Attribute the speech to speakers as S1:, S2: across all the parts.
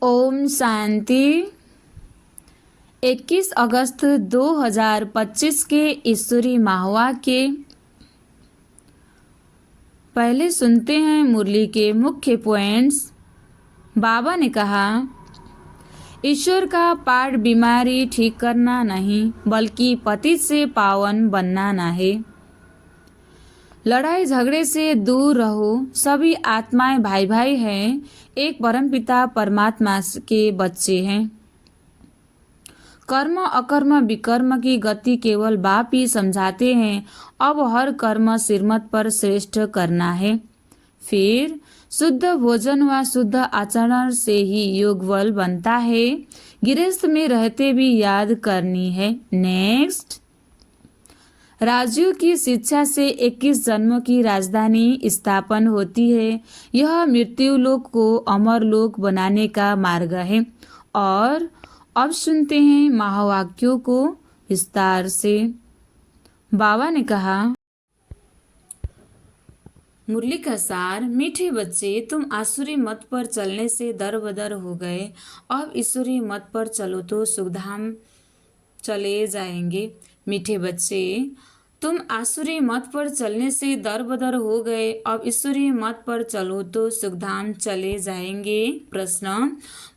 S1: ओम शांति। 21 अगस्त 2025 के ईश्वरी माहवाक्य के पहले सुनते हैं मुरली के मुख्य पॉइंट्स। बाबा ने कहा, ईश्वर का पाठ बीमारी ठीक करना नहीं बल्कि पतित से पावन बनना ना है। लड़ाई झगड़े से दूर रहो। सभी आत्माएं भाई भाई हैं, एक परमपिता परमात्मा के बच्चे हैं। कर्म अकर्म विकर्म की गति केवल बाप ही समझाते हैं। अब हर कर्म श्रीमत पर श्रेष्ठ करना है। फिर शुद्ध भोजन व शुद्ध आचरण से ही योग बल बनता है। गृहस्थ में रहते भी याद करनी है। नेक्स्ट, राजयोग की शिक्षा से 21 जन्मों की राजधानी स्थापन होती है। यह मृत्यु लोक को अमर लोक बनाने का मार्ग है। और अब सुनते हैं महावाक्यों को विस्तार से। बाबा ने कहा, मुरली का सार, मीठे बच्चे, तुम आसुरी मत पर चलने से दरबदर हो गए। अब ईश्वरी मत पर चलो तो सुखधाम चले जाएंगे। मीठे बच्चे, तुम आसुरी मत पर चलने से दरबदर हो गए। अब ईश्वरी मत पर चलो तो सुखधाम चले जाएंगे। प्रश्न,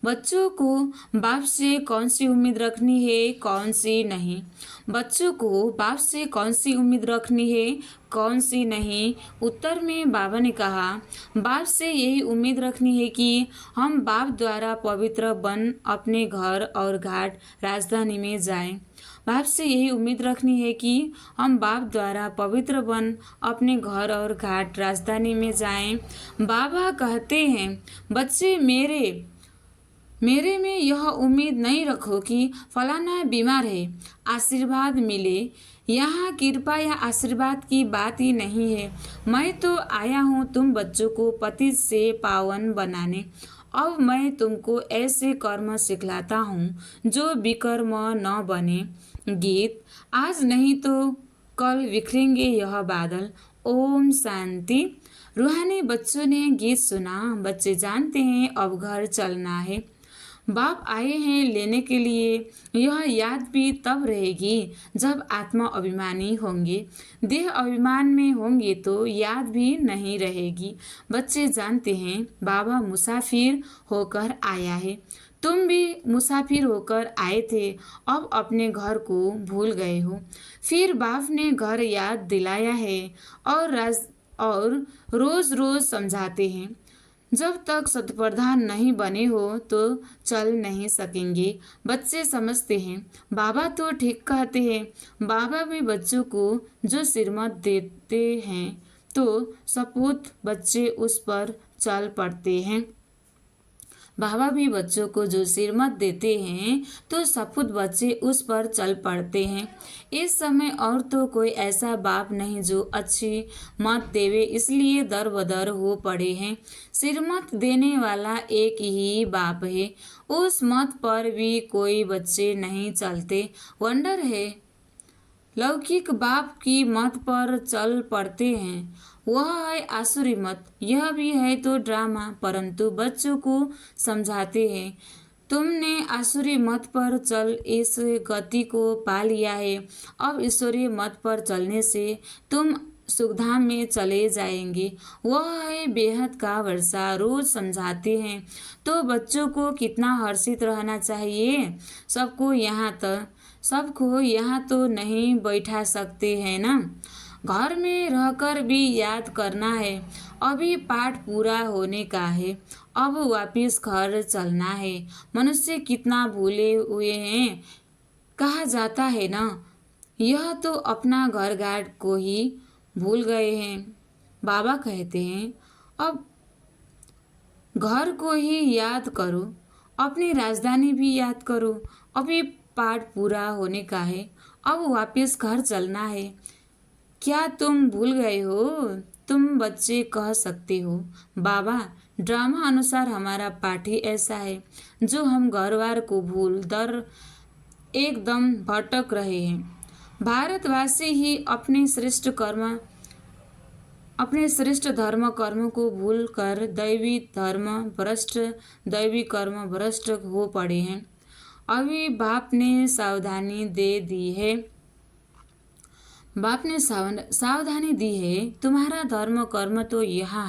S1: बच्चों को बाप से कौन सी उम्मीद रखनी है, कौन सी नहीं? बच्चों को बाप से कौन सी उम्मीद रखनी है, कौन सी नहीं? उत्तर में बाबा ने कहा, बाप से यही उम्मीद रखनी है कि हम बाप द्वारा पवित्र बन अपने घर और घाट राजधानी में जाएं। बाप से यही उम्मीद रखनी है कि हम बाप द्वारा पवित्र बन अपने घर और घाट राजधानी में जाएं। बाबा कहते हैं, बच्चे मेरे में यह उम्मीद नहीं रखो कि फलाना बीमार है, आशीर्वाद मिले। यहाँ कृपा या आशीर्वाद की बात ही नहीं है। मैं तो आया हूँ तुम बच्चों को पति से पावन बनाने। अब मैं तुमको ऐसे कर्म सिखलाता हूँ जो विकर्म न बने। गीत, आज नहीं तो कल बिखरेंगे यह बादल। ओम शांति। रूहानी बच्चों ने गीत सुना। बच्चे जानते हैं अब घर चलना है। बाप आए हैं लेने के लिए। यह याद भी तब रहेगी जब आत्मा अभिमानी होंगे। देह अभिमान में होंगे तो याद भी नहीं रहेगी। बच्चे जानते हैं बाबा मुसाफिर होकर आया है। तुम भी मुसाफिर होकर आए थे, अब अपने घर को भूल गए हो। फिर बाप ने घर याद दिलाया है और रोज रोज समझाते हैं। जब तक शतप्रधान नहीं बने हो तो चल नहीं सकेंगे। बच्चे समझते हैं बाबा तो ठीक कहते हैं। बाबा भी बच्चों को जो श्रीमत देते हैं तो सपूत बच्चे उस पर चल पड़ते हैं। बाबा भी बच्चों को जो श्रीमत देते हैं तो सपूत बच्चे उस पर चल पड़ते हैं। इस समय और तो कोई ऐसा बाप नहीं जो अच्छी मत देवे, इसलिए दर बदर हो पड़े हैं। श्रीमत देने वाला एक ही बाप है, उस मत पर भी कोई बच्चे नहीं चलते। वंडर है, लौकिक बाप की मत पर चल पड़ते हैं। वह है आसुरी मत। यह भी है तो ड्रामा, परंतु बच्चों को समझाते हैं। तुमने आसुरी मत पर चल इस गति को पा लिया है। अब ईश्वरीय मत पर चलने से तुम सुखधाम में चले जाएंगे। वह है बेहद का वर्षा। रोज समझाते हैं तो बच्चों को कितना हर्षित रहना चाहिए। सबको यहाँ तो नहीं बैठा सकते हैं ना। घर में रहकर भी याद करना है। अभी पाठ पूरा होने का है, अब वापिस घर चलना है। मनुष्य कितना भूले हुए हैं कहा जाता है ना। यह तो अपना घर घाट को ही भूल गए हैं। बाबा कहते हैं, अब घर को ही याद करो, अपनी राजधानी भी याद करो। अभी पाठ पूरा होने का है, अब वापस घर चलना है। क्या तुम भूल गए हो? तुम बच्चे कह सकते हो, बाबा ड्रामा अनुसार हमारा पाठ ही ऐसा है जो हम घरवार को भूल दर एकदम भटक रहे हैं। भारतवासी ही अपने श्रेष्ठ कर्म अपने श्रेष्ठ धर्म कर्म को भूल कर दैवी कर्म भ्रष्ट हो पड़े हैं। अभी बाप ने सावधानी दे दी है, बाप ने सावधानी दी है, तुम्हारा धर्म कर्म तो यह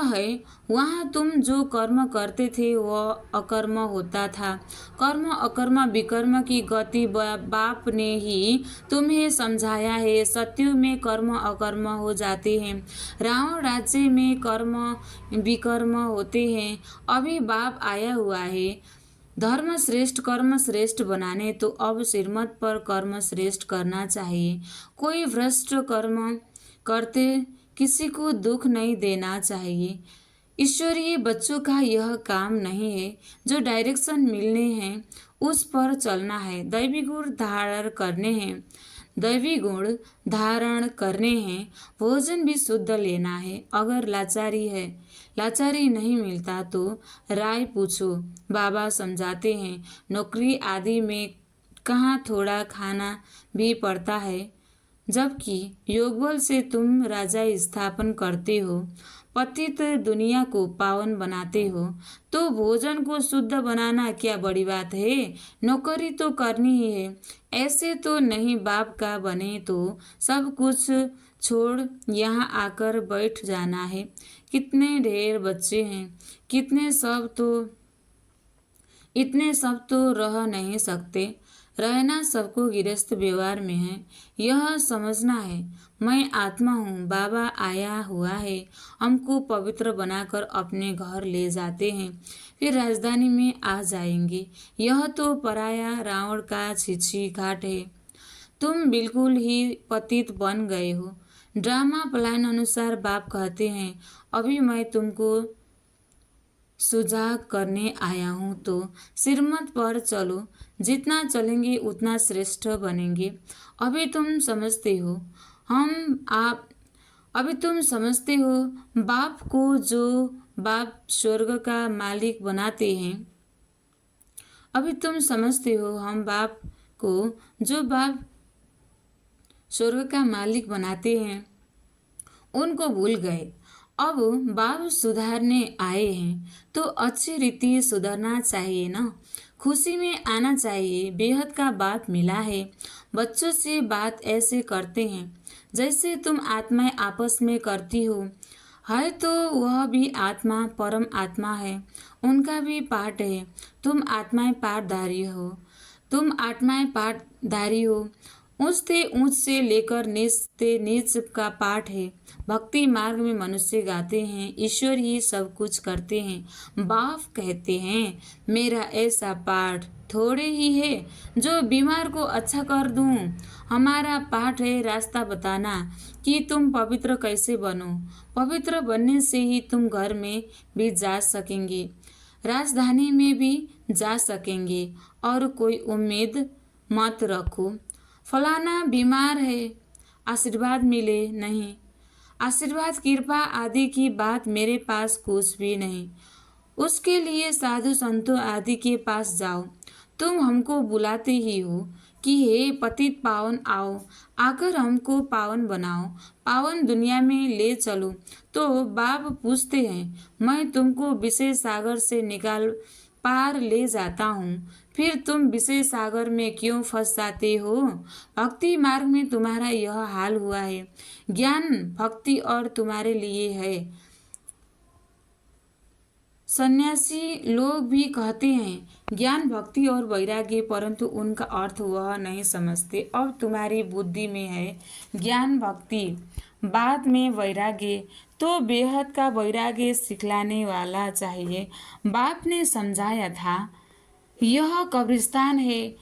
S1: है, वहाँ तुम जो कर्म करते थे वह अकर्म होता था। कर्म अकर्म विकर्म की गति बाप ने ही तुम्हें समझाया है। सत्यु में कर्म अकर्म हो जाते हैं, रावण राज्य में कर्म विकर्म होते हैं। अभी बाप आया हुआ है धर्म श्रेष्ठ कर्म श्रेष्ठ बनाने, तो अब श्रीमत पर कर्म श्रेष्ठ करना चाहिए। कोई भ्रष्ट कर्म करते किसी को दुख नहीं देना चाहिए। ईश्वरीय बच्चों का यह काम नहीं है। जो डायरेक्शन मिलने हैं उस पर चलना है। दैवी गुण धारण करने हैं। भोजन भी शुद्ध लेना है। अगर लाचारी नहीं मिलता तो राय पूछो, बाबा समझाते हैं। नौकरी आदि में कहाँ थोड़ा खाना भी पड़ता है, जबकि योगबल से तुम राजा स्थापन करते हो, पतित दुनिया को पावन बनाते हो, तो भोजन को शुद्ध बनाना क्या बड़ी बात है? नौकरी तो करनी ही है। ऐसे तो नहीं बाप का बने तो सब कुछ छोड़ यहाँ आकर बैठ जाना है। कितने ढेर बच्चे हैं, इतने सब तो रह नहीं सकते। रहना सबको गृहस्थ व्यवहार में है। यह समझना है मैं आत्मा हूँ, बाबा आया हुआ है, हमको पवित्र बनाकर अपने घर ले जाते हैं, फिर राजधानी में आ जाएंगे। यह तो पराया रावण का छिछी घाट है। तुम बिल्कुल ही पतित बन गए हो। ड्रामा प्लान अनुसार बाप कहते हैं, अभी मैं तुमको सुजाग करने आया हूँ, तो श्रीमत पर चलो। जितना चलेंगे उतना श्रेष्ठ बनेंगे। अभी तुम समझते हो बाप को जो बाप स्वर्ग का मालिक बनाते हैं। अभी तुम समझते हो हम बाप को जो बाप स्वर्ग का मालिक बनाते हैं उनको भूल गए। अब बाप सुधारने आए हैं तो अच्छी रीति सुधरना चाहिए ना। खुशी में आना चाहिए। बेहद का बात मिला है। बच्चों से बात ऐसे करते हैं जैसे तुम आत्माएं आपस में करती हो। है तो वह भी आत्मा, परम आत्मा है, उनका भी पाठ है। तुम आत्माएं पाठधारी हो। ऊंच से लेकर नीच से नीच का पाठ है। भक्ति मार्ग में मनुष्य गाते हैं, ईश्वर ही सब कुछ करते हैं। बाप कहते हैं, मेरा ऐसा पाठ थोड़े ही है जो बीमार को अच्छा कर दूं। हमारा पाठ है रास्ता बताना कि तुम पवित्र कैसे बनो। पवित्र बनने से ही तुम घर में भी जा सकेंगे, राजधानी में भी जा सकेंगे। और कोई उम्मीद मत रखो फलाना बीमार है, आशीर्वाद मिले, नहीं। आशीर्वाद कृपा आदि की बात मेरे पास कुछ भी नहीं। उसके लिए साधु संतों आदि के पास जाओ। तुम हमको बुलाते ही हो कि हे पतित पावन आओ, आकर हमको पावन बनाओ, पावन दुनिया में ले चलो। तो बाप पूछते हैं, मैं तुमको विशेष सागर से निकाल पार ले जाता हूँ, फिर तुम विशेष सागर में क्यों फंस जाते हो? भक्ति मार्ग में तुम्हारा यह हाल हुआ है। ज्ञान भक्ति और तुम्हारे लिए है। सन्यासी लोग भी कहते हैं ज्ञान भक्ति और वैराग्य, परंतु उनका अर्थ वह नहीं समझते। अब तुम्हारी बुद्धि में है ज्ञान भक्ति, बाद में वैराग्य, तो बेहद का वैराग्य सिखलाने वाला चाहिए। बाप ने समझाया था यह कब्रिस्तान है,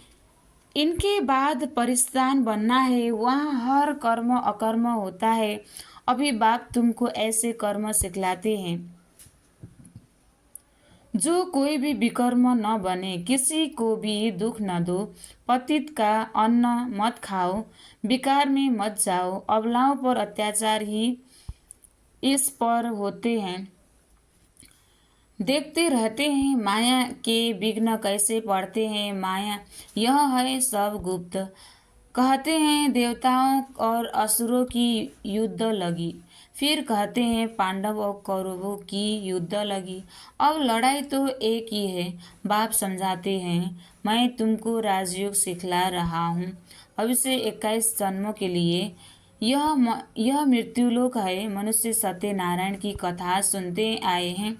S1: इनके बाद परिस्तान बनना है, वहाँ हर कर्म अकर्म होता है। अभी बाप तुमको ऐसे कर्म सिखलाते हैं जो कोई भी विकर्म न बने, किसी को भी दुख न दो, पतित का अन्न मत खाओ, विकार में मत जाओ। अबलाओं पर अत्याचार ही इस पर होते हैं, देखते रहते हैं माया के विघ्न कैसे पड़ते हैं। माया यह है सब गुप्त, कहते हैं देवताओं और असुरों की युद्ध लगी, फिर कहते हैं पांडव और कौरवों की युद्ध लगी। अब लड़ाई तो एक ही है। बाप समझाते हैं, मैं तुमको राजयोग सिखला रहा हूँ। अभी से 21 जन्मों के लिए यह मृत्युलोक है। मनुष्य सत्यनारायण की कथा सुनते आए हैं।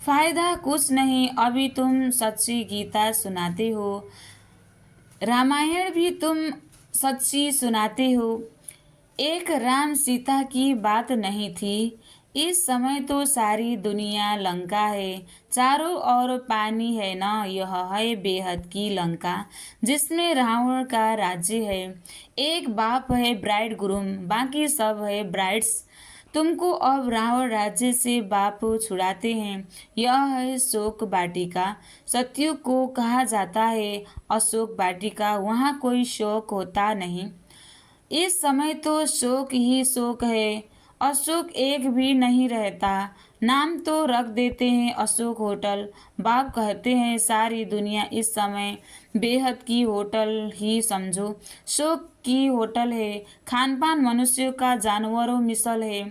S1: फायदा कुछ नहीं। अभी तुम सच्ची गीता सुनाते हो, रामायण भी तुम सच्ची सुनाते हो। एक राम सीता की बात नहीं थी। इस समय तो सारी दुनिया लंका है। चारों ओर पानी है ना। यह है बेहद की लंका, जिसमें रावण का राज्य है। एक बाप है ब्राइड ग्रूम, बाकी सब है ब्राइड्स। तुमको अब रावण राज्य से बाप छुड़ाते हैं। यह है शोक वाटिका। सत्युग को कहा जाता है अशोक वाटिका। वहाँ कोई शोक होता नहीं। इस समय तो शोक ही शोक है। अशोक एक भी नहीं रहता। नाम तो रख देते हैं अशोक होटल। बाप कहते हैं सारी दुनिया इस समय बेहद की होटल ही समझो। शोक की होटल है। खान पान मनुष्यों का जानवरों मिसल है।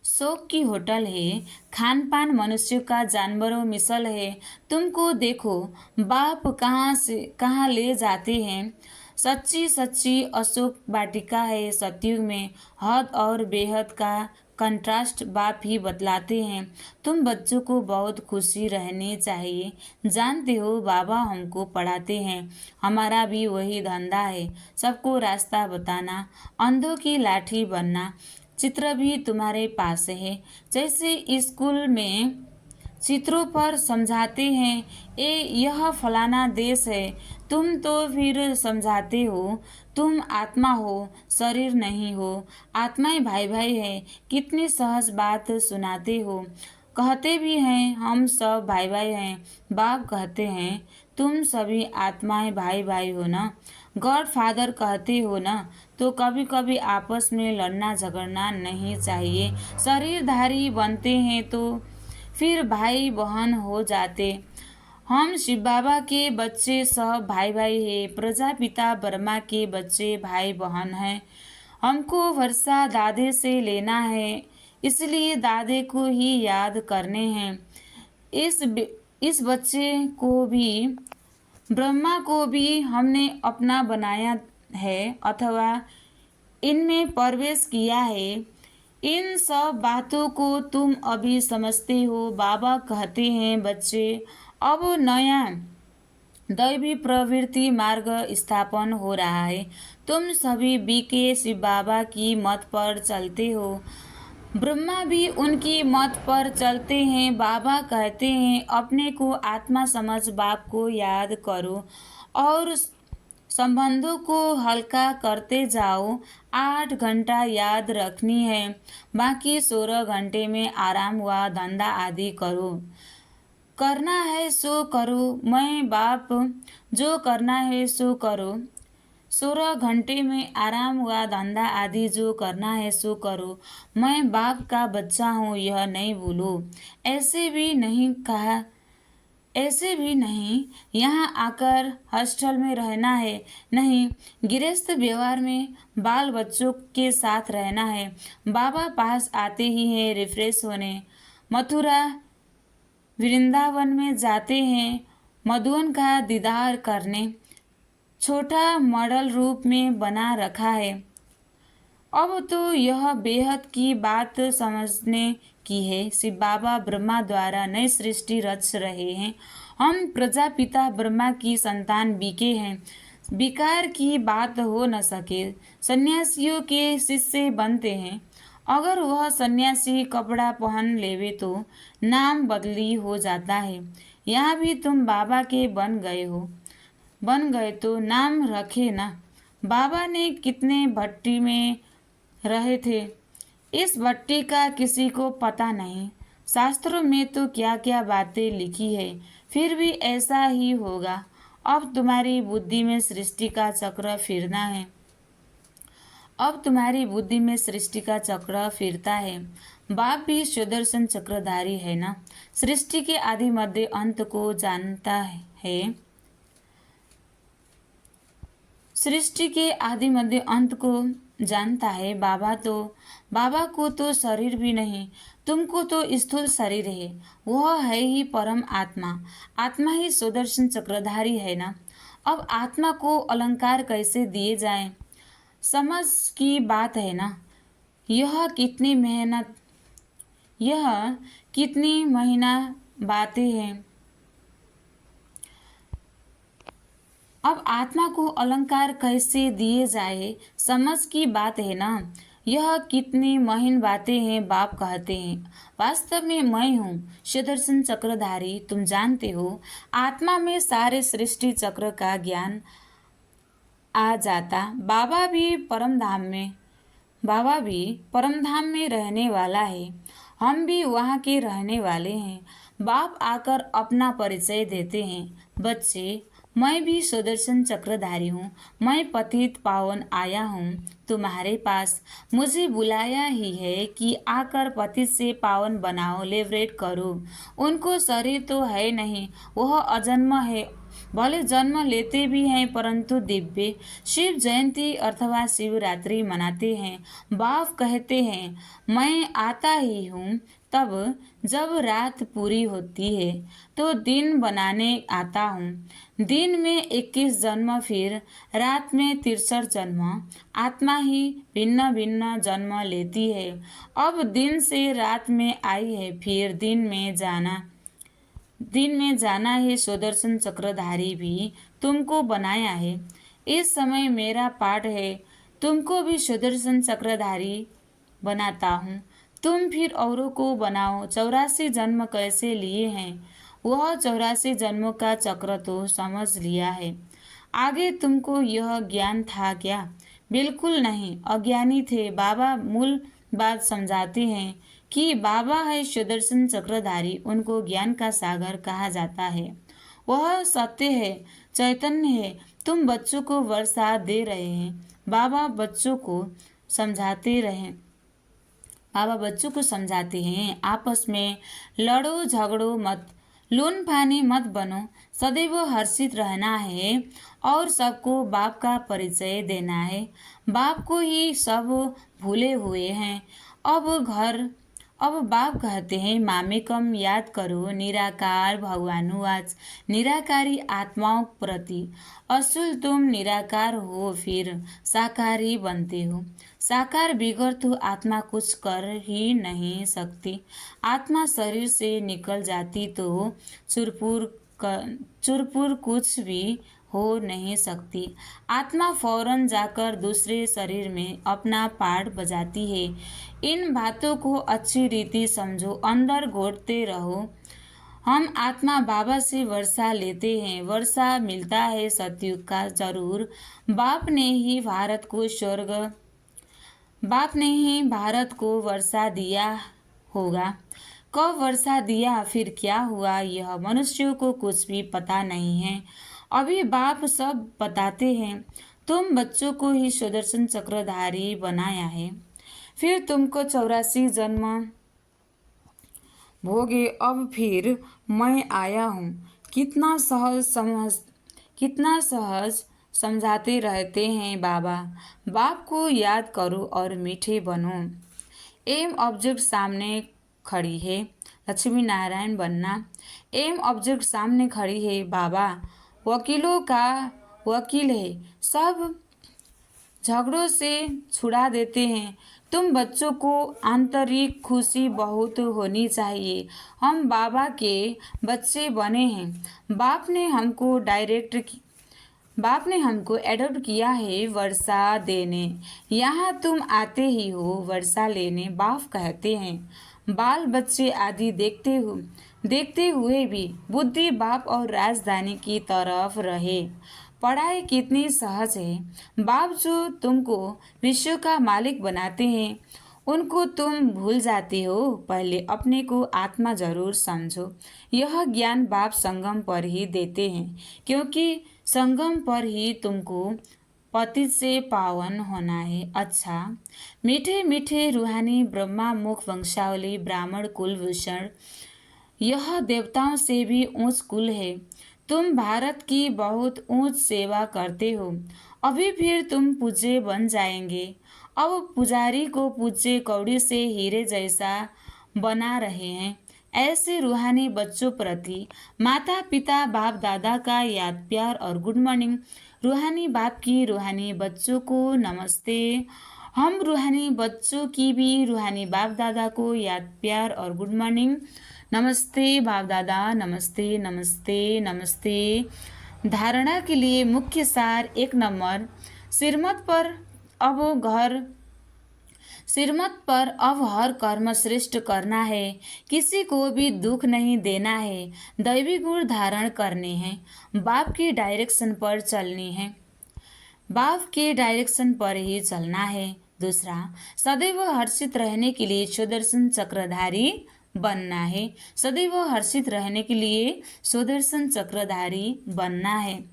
S1: शोक की होटल है। खान पान मनुष्यों का जानवरों मिसल है। तुमको देखो बाप कहाँ से कहाँ ले जाते हैं। सच्ची सच्ची अशोक वाटिका है। सतयुग में हद और बेहद का कंट्रास्ट बाप ही बतलाते हैं। तुम बच्चों को बहुत खुशी रहनी चाहिए। जानते हो बाबा हमको पढ़ाते हैं। हमारा भी वही धंधा है, सबको रास्ता बताना, अंधों की लाठी बनना। चित्र भी तुम्हारे पास है। जैसे स्कूल में चित्रों पर समझाते हैं यह फलाना देश है, तुम तो फिर समझाते हो तुम आत्मा हो, शरीर नहीं हो। आत्माएं भाई भाई है। कितनी सहज बात सुनाते हो। कहते भी हैं हम सब भाई भाई हैं। बाप कहते हैं तुम सभी आत्माएं भाई भाई हो ना। गॉड फादर कहते हो ना। तो कभी कभी आपस में लड़ना झगड़ना नहीं चाहिए। शरीरधारी बनते हैं तो फिर भाई बहन हो जाते। हम शिव बाबा के बच्चे सब भाई भाई हैं। प्रजापिता ब्रह्मा के बच्चे भाई बहन हैं। हमको वर्षा दादे से लेना है, इसलिए दादे को ही याद करने हैं। इस इस बच्चे को भी, ब्रह्मा को भी हमने अपना बनाया है अथवा इनमें प्रवेश किया है। इन सब बातों को तुम अभी समझते हो। बाबा कहते हैं बच्चे, अब नया दैवी प्रवृत्ति मार्ग स्थापन हो रहा है। तुम सभी बीके शिव बाबा की मत पर चलते हो। ब्रह्मा भी उनकी मत पर चलते हैं। बाबा कहते हैं अपने को आत्मा समझ बाप को याद करो और संबंधों को हल्का करते जाओ। 8 घंटा याद रखनी है, बाकी 16 घंटे में आराम व धंधा आदि करो। करना है सो करो। मैं बाप जो करना है सो करो। 16 घंटे में आराम व धंधा आदि जो करना है सो करो। मैं बाप का बच्चा हूँ यह नहीं भूलो। ऐसे भी नहीं कहा, ऐसे भी नहीं यहाँ आकर हॉस्टल में रहना है। नहीं, गृहस्थ व्यवहार में बाल बच्चों के साथ रहना है। बाबा पास आते ही हैं रिफ्रेश होने। मथुरा वृंदावन में जाते हैं मधुवन का दीदार करने। छोटा मॉडल रूप में बना रखा है। अब तो यह बेहद की बात समझने की है। शिव बाबा ब्रह्मा द्वारा नई सृष्टि रच रहे हैं। हम प्रजापिता ब्रह्मा की संतान बीके हैं। विकार की बात हो न सके। सन्यासियों के शिष्य बनते हैं। अगर वह सन्यासी कपड़ा पहन लेवे तो नाम बदली हो जाता है। यहाँ भी तुम बाबा के बन गए हो। बन गए तो नाम रखे ना। बाबा ने कितने भट्टी में रहे थे, इस भट्टी का किसी को पता नहीं। शास्त्रों में तो क्या क्या बातें लिखी है, फिर भी ऐसा ही होगा। अब तुम्हारी बुद्धि में सृष्टि का चक्र फिरना है। अब तुम्हारी बुद्धि में सृष्टि का चक्र फिरता है। बाप भी सुदर्शन चक्रधारी है ना। सृष्टि के आदि मध्य अंत को जानता है। सृष्टि के आदि मध्य अंत को जानता है। बाबा को तो शरीर भी नहीं, तुमको तो स्थूल शरीर है। वह है ही परम आत्मा। आत्मा ही सुदर्शन चक्रधारी है ना। अब आत्मा को अलंकार कैसे दिए जाएं? समझ की बात है ना। यह कितनी मेहनत, यह कितनी महीना बातें हैं। अब आत्मा को अलंकार कैसे दिए जाए, समझ की बात है ना। यह कितनी महीन बातें हैं। बाप कहते हैं, वास्तव में मैं हूँ सुदर्शन चक्रधारी। तुम जानते हो, आत्मा में सारे सृष्टि चक्र का ज्ञान आ जाता। बाबा भी परम धाम में रहने वाला है। हम भी वहाँ के रहने वाले हैं। बाप आकर अपना परिचय देते हैं। बच्चे, मैं भी सुदर्शन चक्रधारी हूँ। मैं पतित पावन आया हूँ तुम्हारे पास। मुझे बुलाया ही है कि आकर पतित से पावन बनाओ, लिबरेट करो। उनको शरीर तो है नहीं, वह अजन्म है। भले जन्म लेते भी हैं परंतु दिव्य। शिव जयंती अथवा शिवरात्रि मनाते हैं। बाप कहते हैं, मैं आता ही हूँ तब जब रात पूरी होती है तो दिन बनाने आता हूँ। दिन में 21 जन्म, फिर रात में 63 जन्म। आत्मा ही भिन्न भिन्न जन्म लेती है। अब दिन से रात में आई है, फिर दिन में जाना है। सुदर्शन चक्रधारी भी तुमको बनाया है। इस समय मेरा पाठ है, तुमको भी सुदर्शन चक्रधारी बनाता हूँ। तुम फिर औरों को बनाओ। 84 जन्म कैसे लिए हैं, वह 84 जन्मों का चक्र तो समझ लिया है। आगे तुमको यह ज्ञान था क्या? बिल्कुल नहीं, अज्ञानी थे। बाबा मूल बात समझाते हैं कि बाबा है सुदर्शन चक्रधारी। उनको ज्ञान का सागर कहा जाता है। वह सत्य है, चैतन्य है। तुम बच्चों को वर्षा दे रहे हैं। बाबा बच्चों को समझाते हैं, आपस में लड़ो झगड़ो मत, लून फानी मत बनो। सदैव हर्षित रहना है और सबको बाप का परिचय देना है। बाप को ही सब भूले हुए हैं। अब बाप कहते हैं, मामेकम याद करो, निराकार भगवानुवाच। निराकारी आत्माओं प्रति असुल तुम निराकार हो, फिर साकारी बनते हो। साकार बिगड़ तो आत्मा कुछ कर ही नहीं सकती। आत्मा शरीर से निकल जाती तो चुरपुर कुछ भी हो नहीं सकती। आत्मा फौरन जाकर दूसरे शरीर में अपना पाठ बजाती है। इन बातों को अच्छी रीति समझो, अंदर घोटते रहो। हम आत्मा बाबा से वर्षा लेते हैं। वर्षा मिलता है सतयुग का जरूर। बाप ने ही भारत को वर्षा दिया होगा। कब वर्षा दिया, फिर क्या हुआ, यह मनुष्यों को कुछ भी पता नहीं है। अभी बाप सब बताते हैं। तुम बच्चों को ही सुदर्शन चक्रधारी बनाया है, फिर तुमको 84 जन्म भोगे। अब फिर मैं आया हूँ। कितना सहज समझाते रहते हैं बाबा। बाप को याद करो और मीठे बनो। एम ऑब्जेक्ट सामने खड़ी है। लक्ष्मी नारायण बनना। एम ऑब्जेक्ट सामने खड़ी है। बाबा वकीलों का वकील है, सब झगड़ों से छुड़ा देते हैं। तुम बच्चों को आंतरिक खुशी बहुत होनी चाहिए। हम बाबा के बच्चे बने हैं। बाप ने हमको एडॉप्ट किया है वर्षा देने। यहाँ तुम आते ही हो वर्षा लेने। बाप कहते हैं, बाल बच्चे आदि देखते हुए भी बुद्धि बाप और राजधानी की तरफ रहे। पढ़ाई कितनी सहज है। बाप जो तुमको विश्व का मालिक बनाते हैं, उनको तुम भूल जाते हो। पहले अपने को आत्मा जरूर समझो। यह ज्ञान बाप संगम पर ही देते हैं, क्योंकि संगम पर ही तुमको पतित से पावन होना है। अच्छा, मीठे मीठे रूहानी ब्रह्मा मुख वंशावली ब्राह्मण कुल भूषण, यह देवताओं से भी ऊंच कुल है। तुम भारत की बहुत ऊंच सेवा करते हो, अभी फिर तुम पूज्य बन जाएंगे। अब पुजारी को पूज्य कौड़ी से हीरे जैसा बना रहे हैं। ऐसे रूहानी बच्चों प्रति माता पिता बाप दादा का याद प्यार और गुड मॉर्निंग। रूहानी बाप की रूहानी बच्चों को नमस्ते। हम रूहानी बच्चों की भी रूहानी बाप दादा को याद प्यार और गुड मॉर्निंग। नमस्ते बाप दादा, नमस्ते नमस्ते नमस्ते। धारणा के लिए मुख्य सार 1 नंबर, सिरमत पर अब हर कर्म श्रेष्ठ करना है, किसी को भी दुख नहीं देना है, दैवी गुण धारण करने हैं, बाप की डायरेक्शन पर चलनी है, बाप के डायरेक्शन पर ही चलना है। दूसरा, सदैव हर्षित रहने के लिए सुदर्शन चक्रधारी बनना है। सदैव हर्षित रहने के लिए सुदर्शन चक्रधारी बनना है।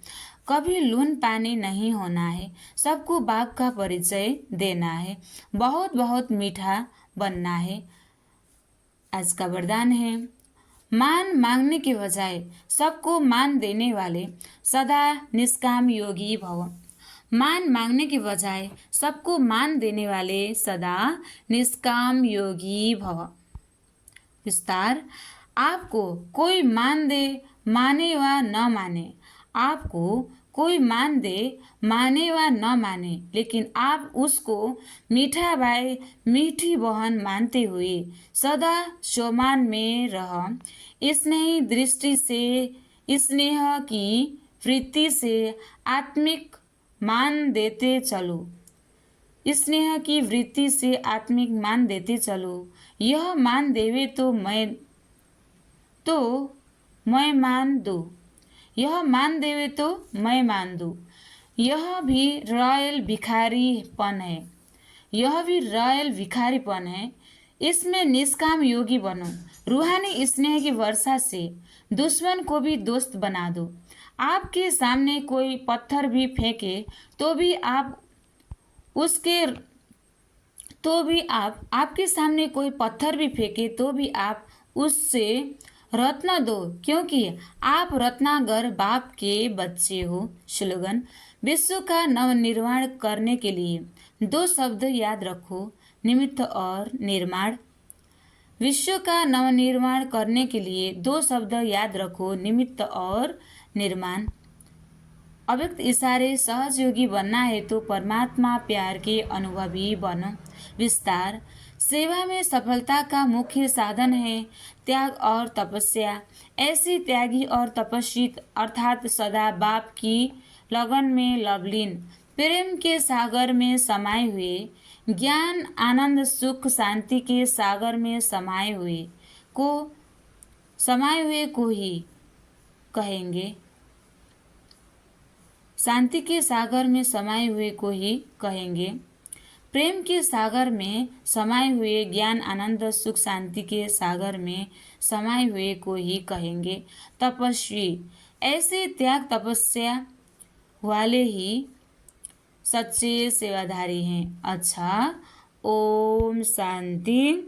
S1: कभी लून पानी नहीं होना है, सबको बाप का परिचय देना है, बहुत बहुत मीठा बनना है। आज का वरदान है, मान मांगने के बजाय सबको मान देने वाले सदा निष्काम योगी भव। मान मांगने के बजाय सबको मान देने वाले सदा निष्काम योगी भव। विस्तार, आपको कोई मान दे, माने वा न माने, आपको कोई मान दे, माने वा न माने, लेकिन आप उसको मीठा भाई मीठी बहन मानते हुए सदा सम्मान में रह। स्नेही दृष्टि से, स्नेह की वृत्ति से आत्मिक मान देते चलो। स्नेह की वृत्ति से आत्मिक मान देते चलो। यह मान देवे तो मैं मान दूँ, यह मान देवे तो मैं मान दूँ। यह भी रॉयल भिखारीपन है, यह भी रॉयल भिखारीपन है। इसमें निष्काम योगी बनो। रूहानी स्नेह की वर्षा से दुश्मन को भी दोस्त बना दो। आपके सामने कोई पत्थर भी फेंके तो भी आपके सामने कोई पत्थर भी फेंके तो भी आप उससे रत्न दो, क्योंकि आप रत्नागर बाप के बच्चे हो। स्लोगन, विश्व का नवनिर्माण करने के लिए 2 शब्द याद रखो, निमित्त और निर्माण। विश्व का नवनिर्माण करने के लिए 2 शब्द याद रखो, निमित्त और निर्माण। अव्यक्त इशारे सहयोगी बनना है तो परमात्मा प्यार के अनुभवी बनो। विस्तार, सेवा में सफलता का मुख्य साधन है त्याग और तपस्या। ऐसे त्यागी और तपस्वी अर्थात सदा बाप की लगन में लवलीन, प्रेम के सागर में समाये हुए, ज्ञान आनंद सुख शांति के सागर में समाये हुए को ही कहेंगे। शांति के सागर में समाये हुए को ही कहेंगे। प्रेम के सागर में समाये हुए, ज्ञान आनंद सुख शांति के सागर में समाये हुए को ही कहेंगे तपस्वी। ऐसे त्याग तपस्या वाले ही सच्चे सेवाधारी हैं। अच्छा, ओम शांति।